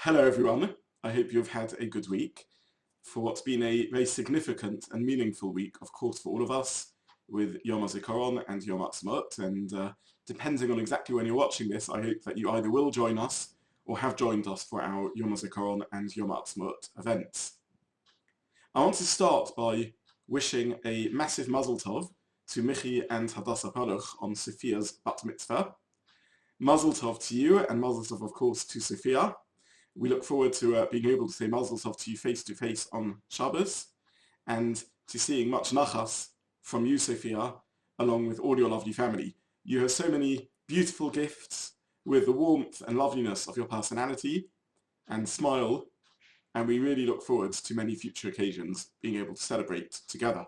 Hello everyone, I hope you've had a good week for what's been a very significant and meaningful week, of course, for all of us, with Yom HaZikaron and Yom Ha'atzmaut, and depending on exactly when you're watching this, I hope that you either will join us or have joined us for our Yom HaZikaron and Yom Ha'atzmaut events. I want to start by wishing a massive Mazal Tov to Michi and Hadassah Paluch on Sophia's Bat Mitzvah. Mazal Tov to you, and Mazal Tov, of course, to Sophia. We look forward to being able to say Mazal Tov to you face-to-face on Shabbat, and to seeing much nachas from you, Sophia, along with all your lovely family. You have so many beautiful gifts with the warmth and loveliness of your personality and smile, and we really look forward to many future occasions being able to celebrate together.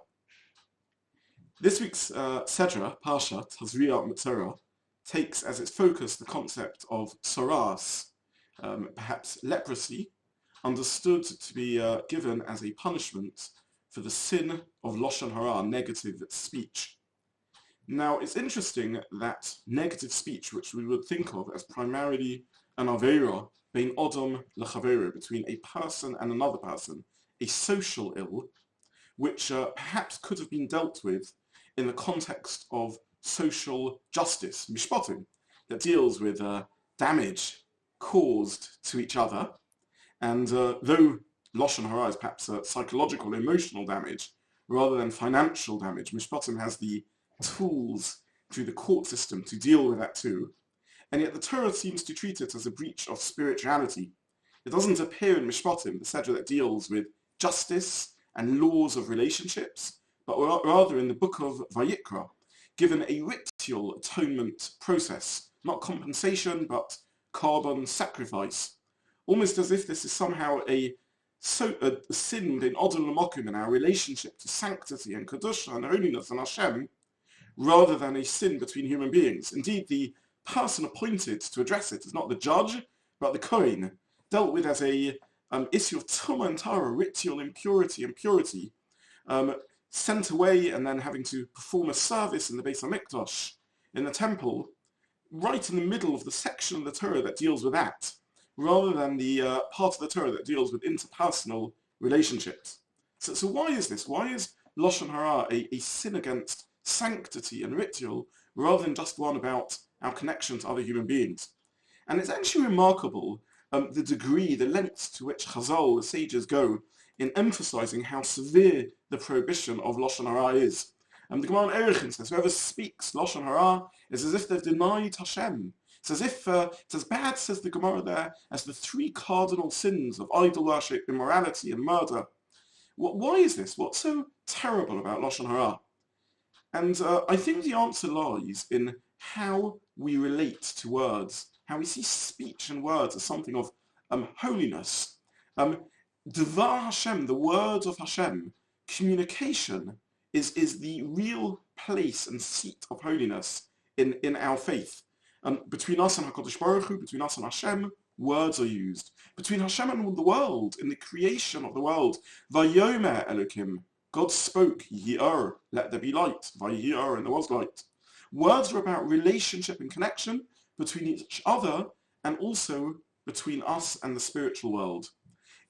This week's Sedra, Parshat, Tazria Metsora, takes as its focus the concept of soras, perhaps leprosy, understood to be given as a punishment for the sin of Lashon Hara, negative speech. Now, it's interesting that negative speech, which we would think of as primarily an aveira, being odom lechaveira, between a person and another person, a social ill, which perhaps could have been dealt with in the context of social justice, mishpatim, that deals with damage caused to each other, and though Lashon Hara is perhaps psychological, emotional damage, rather than financial damage, mishpatim has the tools through the court system to deal with that too, and yet the Torah seems to treat it as a breach of spirituality. It doesn't appear in mishpatim, the Sedra that deals with justice and laws of relationships, but rather in the book of Vayikra, given a ritual atonement process, not compensation, but carbon sacrifice, almost as if this is somehow a sin in Odom L'Mokim, in our relationship to sanctity and Kedusha and holiness and Hashem, rather than a sin between human beings. Indeed, the person appointed to address it is not the judge, but the Kohen, dealt with as a issue of Tumah and Tara, ritual impurity and purity, sent away and then having to perform a service in the Beis HaMikdash, in the temple, right in the middle of the section of the Torah that deals with that, rather than the part of the Torah that deals with interpersonal relationships. So why is this? Why is Lashon Hara a sin against sanctity and ritual, rather than just one about our connection to other human beings? And it's actually remarkable the degree, the lengths to which Chazal, the sages, go in emphasizing how severe the prohibition of Lashon Hara is. The Gemara in Erechin says, whoever speaks Lashon Hara is as if they've denied Hashem. It's as if, it's as bad, says the Gemara there, as the three cardinal sins of idol worship, immorality, and murder. Why is this? What's so terrible about Lashon Hara? And I think the answer lies in how we relate to words, how we see speech and words as something of holiness. Devar Hashem, the words of Hashem, communication, is the real place and seat of holiness in our faith. Between us and HaKadosh Baruch Hu, between us and Hashem, words are used. Between Hashem and the world, in the creation of the world, Vayomer Elokim, God spoke, Yi'er, let there be light, Vayi'er, and there was light. Words are about relationship and connection between each other and also between us and the spiritual world.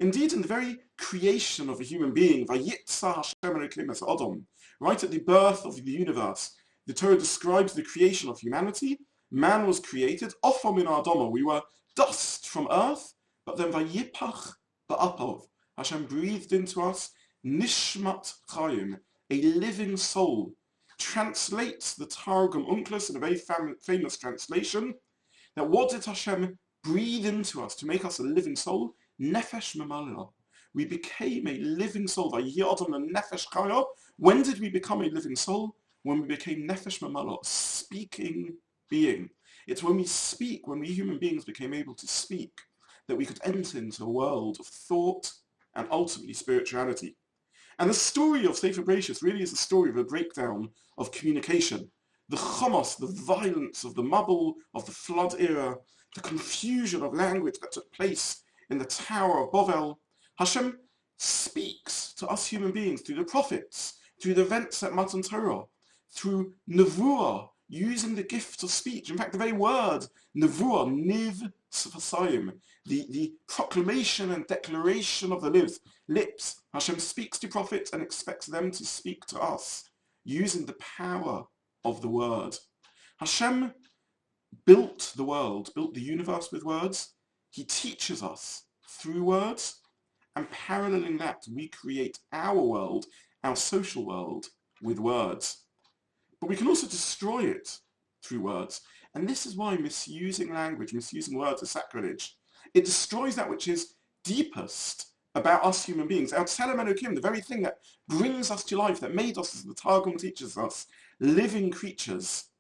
Indeed, in the very creation of a human being, Vayitza Hashem Elokim es Adam, right at the birth of the universe, the Torah describes the creation of humanity. Man was created, Ofa min Adama, we were dust from earth, but then Vayipach ba'apav, Hashem breathed into us, Nishmat Chayim, a living soul. Translates the Targum Unclus in a very famous translation, that what did Hashem breathe into us to make us a living soul? Nefesh Memala. We became a living soul. Nefesh Chaya. When did we become a living soul? When we became Nefesh Memala, a speaking being. It's when we speak, when we human beings became able to speak, that we could enter into a world of thought and ultimately spirituality. And the story of Sefer Bereshis really is a story of a breakdown of communication. The chomos, the violence of the Mabul, of the flood era, the confusion of language that took place in the Tower of Bovel. Hashem speaks to us human beings through the prophets, through the events at Matan Torah, through Nevuah, using the gift of speech. In fact, the very word, nevuah, niv sfasayim, the proclamation and declaration of the lips. Hashem speaks to prophets and expects them to speak to us, using the power of the word. Hashem built the world, built the universe with words. He teaches us through words, and paralleling that, we create our world, our social world, with words. But we can also destroy it through words. And this is why misusing language, misusing words is sacrilege. It destroys that which is deepest about us human beings. Our Tzelem Elokim, the very thing that brings us to life, that made us, as the Targum teaches us, living creatures,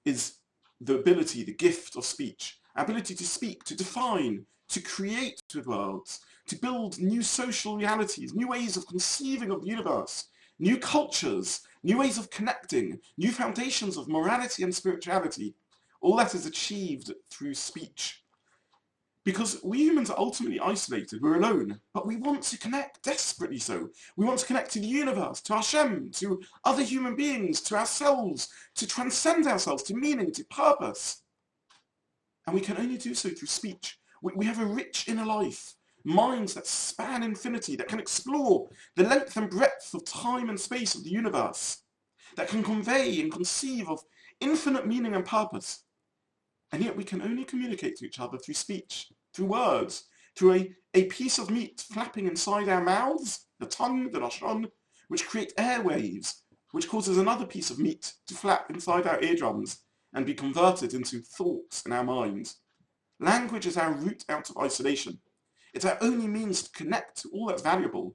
is the ability, the gift of speech. Our ability to speak, to define, to create with words, to build new social realities, new ways of conceiving of the universe, new cultures, new ways of connecting, new foundations of morality and spirituality. All that is achieved through speech. Because we humans are ultimately isolated, we're alone, but we want to connect, desperately so. We want to connect to the universe, to Hashem, to other human beings, to ourselves, to transcend ourselves, to meaning, to purpose. And we can only do so through speech. We have a rich inner life, minds that span infinity, that can explore the length and breadth of time and space of the universe, that can convey and conceive of infinite meaning and purpose. And yet we can only communicate to each other through speech, through words, through a piece of meat flapping inside our mouths, the tongue, the lashon, which create airwaves, which causes another piece of meat to flap inside our eardrums and be converted into thoughts in our minds. Language is our route out of isolation. It's our only means to connect to all that's valuable.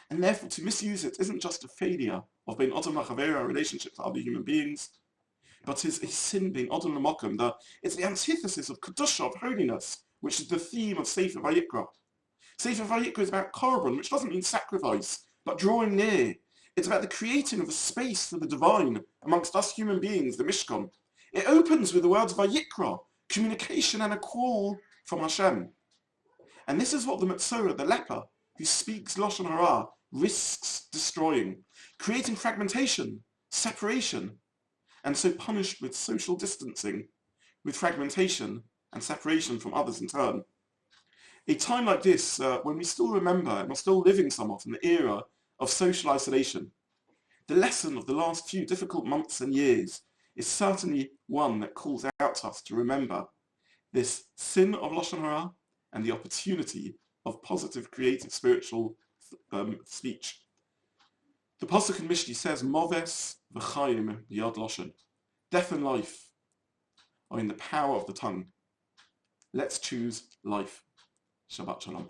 And therefore to misuse it isn't just a failure of being Adam L'Chavera, a relationship to other human beings, but is a sin being Adam L'Mokum. It's the antithesis of Kedusha, of holiness, which is the theme of Sefer Vayikra. Sefer Vayikra is about korban, which doesn't mean sacrifice, but drawing near. It's about the creating of a space for the divine amongst us human beings, the Mishkan. It opens with the words Vayikra, communication and a call from Hashem. And this is what the Metsora, the leper, who speaks Lashon Hara, risks destroying, creating fragmentation, separation, and so punished with social distancing, with fragmentation and separation from others in turn. A time like this, when we still remember and are still living somewhat in the era of social isolation, the lesson of the last few difficult months and years is certainly one that calls out to us to remember this sin of Lashon Hara and the opportunity of positive, creative, spiritual speech. The Pasuk in Michi says, Moves v'chayim b'yad Lashon. Death and life are in the power of the tongue. Let's choose life. Shabbat Shalom.